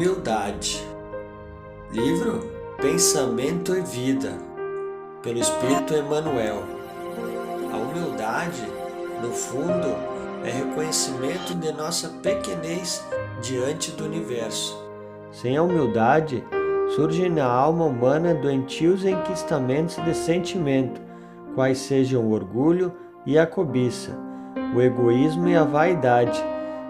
humildade. Livro Pensamento e Vida, pelo Espírito Emmanuel. A humildade, no fundo, é reconhecimento de nossa pequenez diante do universo. Sem a humildade, surgem na alma humana doentios enquistamentos de sentimento, quais sejam o orgulho e a cobiça, o egoísmo e a vaidade,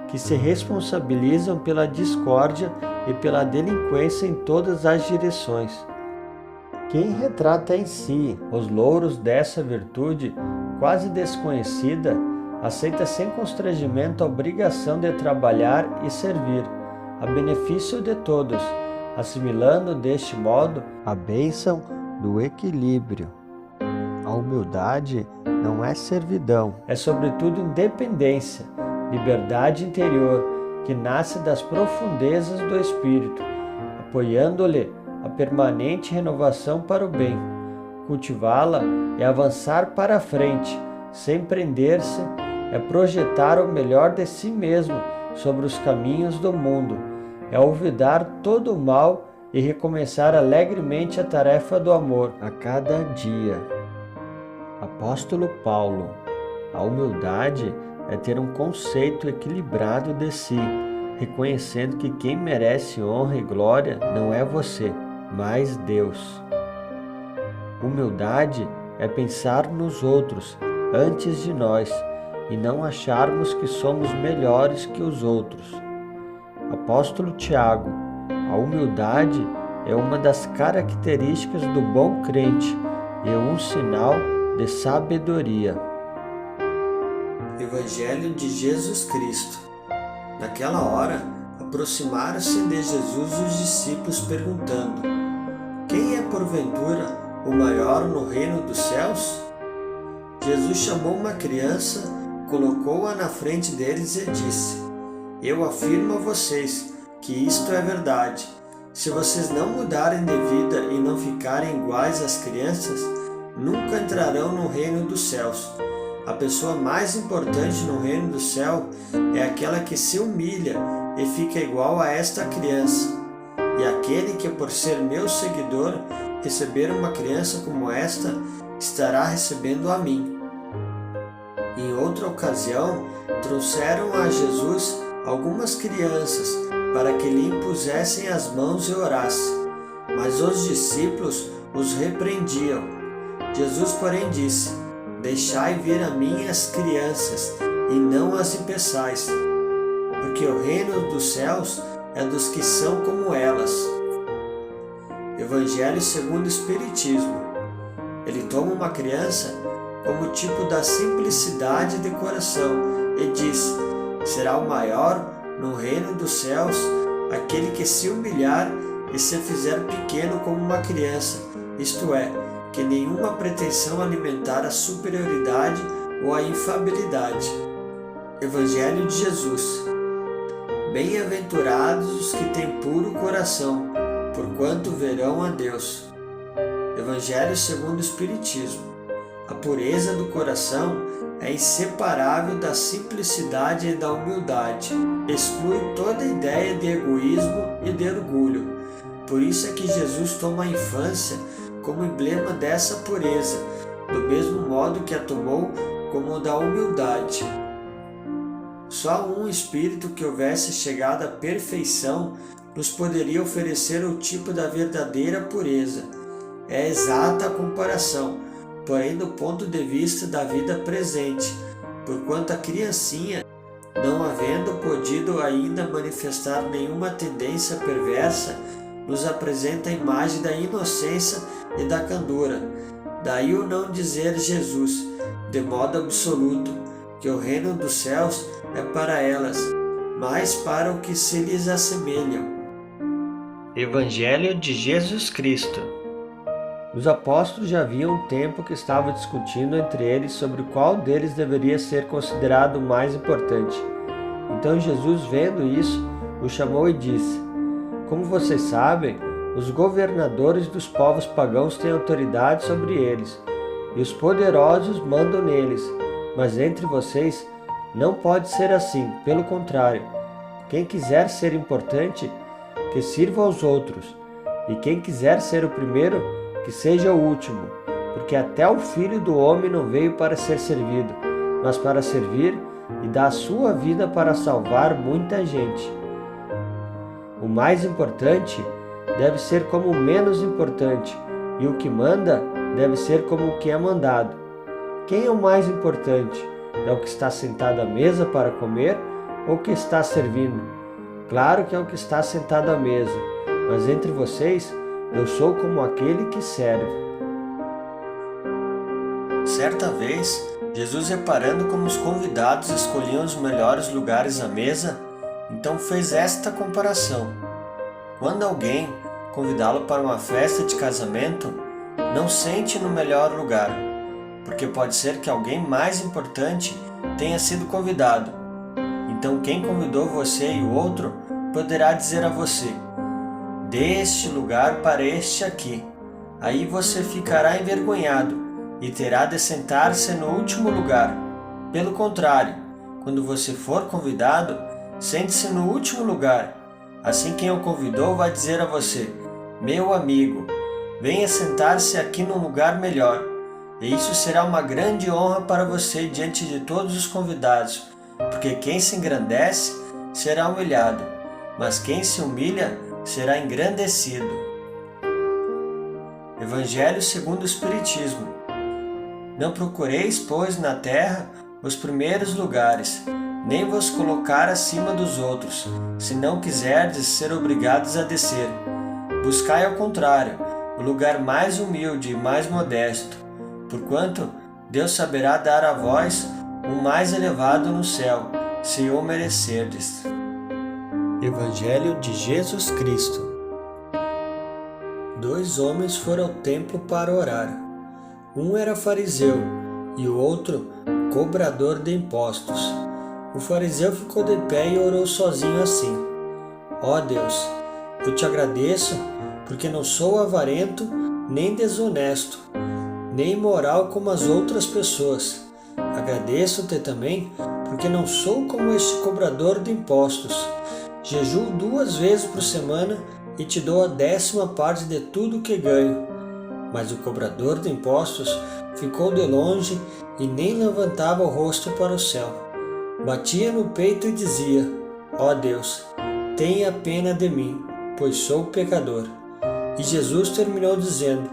que se responsabilizam pela discórdia e pela delinquência em todas as direções. Quem retrata em si os louros dessa virtude quase desconhecida, aceita sem constrangimento a obrigação de trabalhar e servir, a benefício de todos, assimilando deste modo a bênção do equilíbrio. A humildade não é servidão, é sobretudo independência, liberdade interior, que nasce das profundezas do espírito, apoiando-lhe a permanente renovação para o bem. Cultivá-la é avançar para a frente, sem prender-se, é projetar o melhor de si mesmo sobre os caminhos do mundo, é olvidar todo o mal e recomeçar alegremente a tarefa do amor a cada dia. Apóstolo Paulo: a humildade é ter um conceito equilibrado de si, reconhecendo que quem merece honra e glória não é você, mas Deus. Humildade é pensar nos outros antes de nós e não acharmos que somos melhores que os outros. Apóstolo Tiago: a humildade é uma das características do bom crente e um sinal de sabedoria. Evangelho de Jesus Cristo. Naquela hora, aproximaram-se de Jesus os discípulos perguntando: quem é porventura o maior no reino dos céus? Jesus chamou uma criança, colocou-a na frente deles e disse: eu afirmo a vocês que isto é verdade. Se vocês não mudarem de vida e não ficarem iguais às crianças, nunca entrarão no reino dos céus. A pessoa mais importante no reino do céu é aquela que se humilha e fica igual a esta criança. E aquele que, por ser meu seguidor, receber uma criança como esta, estará recebendo a mim. Em outra ocasião, trouxeram a Jesus algumas crianças para que lhe impusessem as mãos e orassem. Mas os discípulos os repreendiam. Jesus, porém, disse: deixai vir a mim as crianças, e não as impeçais, porque o reino dos céus é dos que são como elas. Evangelho segundo o Espiritismo. Ele toma uma criança como tipo da simplicidade de coração e diz: será o maior no reino dos céus aquele que se humilhar e se fizer pequeno como uma criança, isto é, que nenhuma pretensão alimentar a superioridade ou a infabilidade. Evangelho de Jesus. Bem-aventurados os que têm puro coração, porquanto verão a Deus. Evangelho segundo o Espiritismo. A pureza do coração é inseparável da simplicidade e da humildade. Exclui toda ideia de egoísmo e de orgulho. Por isso é que Jesus toma a infância como emblema dessa pureza, do mesmo modo que a tomou como da humildade. Só um espírito que houvesse chegado à perfeição nos poderia oferecer o tipo da verdadeira pureza. É exata a comparação, porém do ponto de vista da vida presente, porquanto a criancinha, não havendo podido ainda manifestar nenhuma tendência perversa, nos apresenta a imagem da inocência e da candura. Daí o não dizer Jesus, de modo absoluto, que o reino dos céus é para elas, mas para o que se lhes assemelham. Evangelho de Jesus Cristo. Os apóstolos já haviam um tempo que estavam discutindo entre eles sobre qual deles deveria ser considerado o mais importante. Então Jesus, vendo isso, os chamou e disse: como vocês sabem, os governadores dos povos pagãos têm autoridade sobre eles, e os poderosos mandam neles. Mas entre vocês não pode ser assim, pelo contrário. Quem quiser ser importante, que sirva aos outros. E quem quiser ser o primeiro, que seja o último, porque até o Filho do Homem não veio para ser servido, mas para servir e dar a sua vida para salvar muita gente. O mais importante deve ser como o menos importante, e o que manda deve ser como o que é mandado. Quem é o mais importante? É o que está sentado à mesa para comer ou o que está servindo? Claro que é o que está sentado à mesa, mas entre vocês eu sou como aquele que serve. Certa vez, Jesus, reparando como os convidados escolhiam os melhores lugares à mesa, então fez esta comparação. Quando alguém convidá-lo para uma festa de casamento, não sente no melhor lugar, porque pode ser que alguém mais importante tenha sido convidado. Então quem convidou você e o outro poderá dizer a você: dê este lugar para este aqui. Aí você ficará envergonhado e terá de sentar-se no último lugar. Pelo contrário, quando você for convidado, sente-se no último lugar. Assim quem o convidou vai dizer a você: meu amigo, venha sentar-se aqui num lugar melhor. E isso será uma grande honra para você diante de todos os convidados, porque quem se engrandece será humilhado, mas quem se humilha será engrandecido. Evangelho segundo o Espiritismo. Não procureis, pois, na terra os primeiros lugares, nem vos colocar acima dos outros, se não quiserdes ser obrigados a descer. Buscai ao contrário, o lugar mais humilde e mais modesto, porquanto Deus saberá dar a vós o mais elevado no céu, se o merecerdes. Evangelho de Jesus Cristo. 2 homens foram ao templo para orar. Um era fariseu e o outro cobrador de impostos. O fariseu ficou de pé e orou sozinho assim: ó Deus, eu te agradeço porque não sou avarento, nem desonesto, nem imoral como as outras pessoas. Agradeço-te também porque não sou como este cobrador de impostos. Jejuo 2 vezes por semana e te dou a 10ª parte de tudo que ganho. Mas o cobrador de impostos ficou de longe e nem levantava o rosto para o céu. Batia no peito e dizia: ó Deus, tenha pena de mim, pois sou pecador. E Jesus terminou dizendo: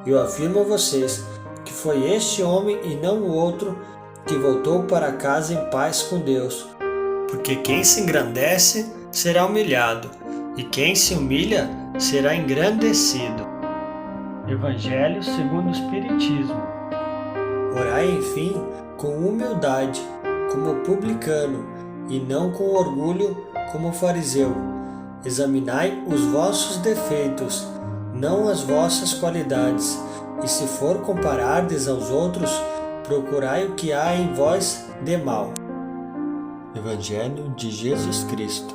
eu afirmo a vocês que foi este homem e não o outro que voltou para casa em paz com Deus. Porque quem se engrandece será humilhado, e quem se humilha será engrandecido. Evangelho segundo o Espiritismo. Orai, enfim, com humildade, como publicano, e não com orgulho, como fariseu. Examinai os vossos defeitos, não as vossas qualidades, e se for comparardes aos outros, procurai o que há em vós de mal. Evangelho de Jesus Cristo.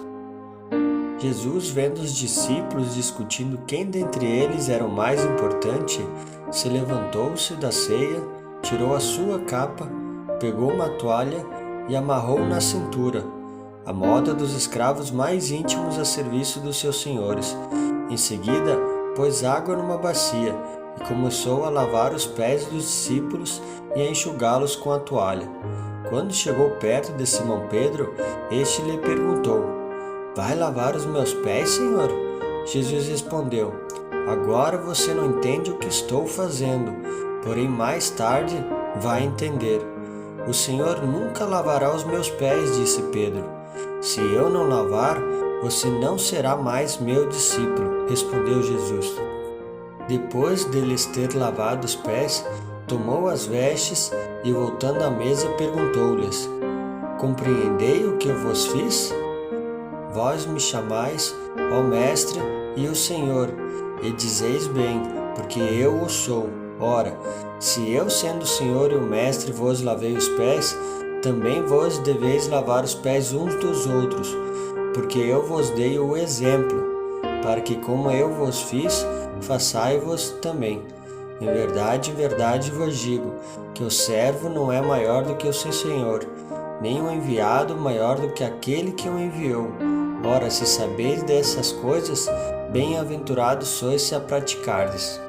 Jesus, vendo os discípulos discutindo quem dentre eles era o mais importante, se levantou-se da ceia, tirou a sua capa, pegou uma toalha e amarrou na cintura, a moda dos escravos mais íntimos a serviço dos seus senhores. Em seguida, pôs água numa bacia e começou a lavar os pés dos discípulos e a enxugá-los com a toalha. Quando chegou perto de Simão Pedro, este lhe perguntou: vai lavar os meus pés, Senhor? Jesus respondeu: agora você não entende o que estou fazendo, porém mais tarde vai entender. O Senhor nunca lavará os meus pés, disse Pedro. Se eu não lavar, você não será mais meu discípulo, respondeu Jesus. Depois de lhes ter lavado os pés, tomou as vestes e, voltando à mesa, perguntou-lhes: compreendei o que eu vos fiz? Vós me chamais, ó Mestre e o Senhor, e dizeis bem, porque eu o sou. Ora, se eu, sendo o Senhor e o Mestre, vos lavei os pés, também vós deveis lavar os pés uns dos outros, porque eu vos dei o exemplo, para que, como eu vos fiz, façai-vos também. Em verdade vos digo, que o servo não é maior do que o seu Senhor, nem o enviado maior do que aquele que o enviou. Ora, se sabeis dessas coisas, bem-aventurados sois se a praticardes.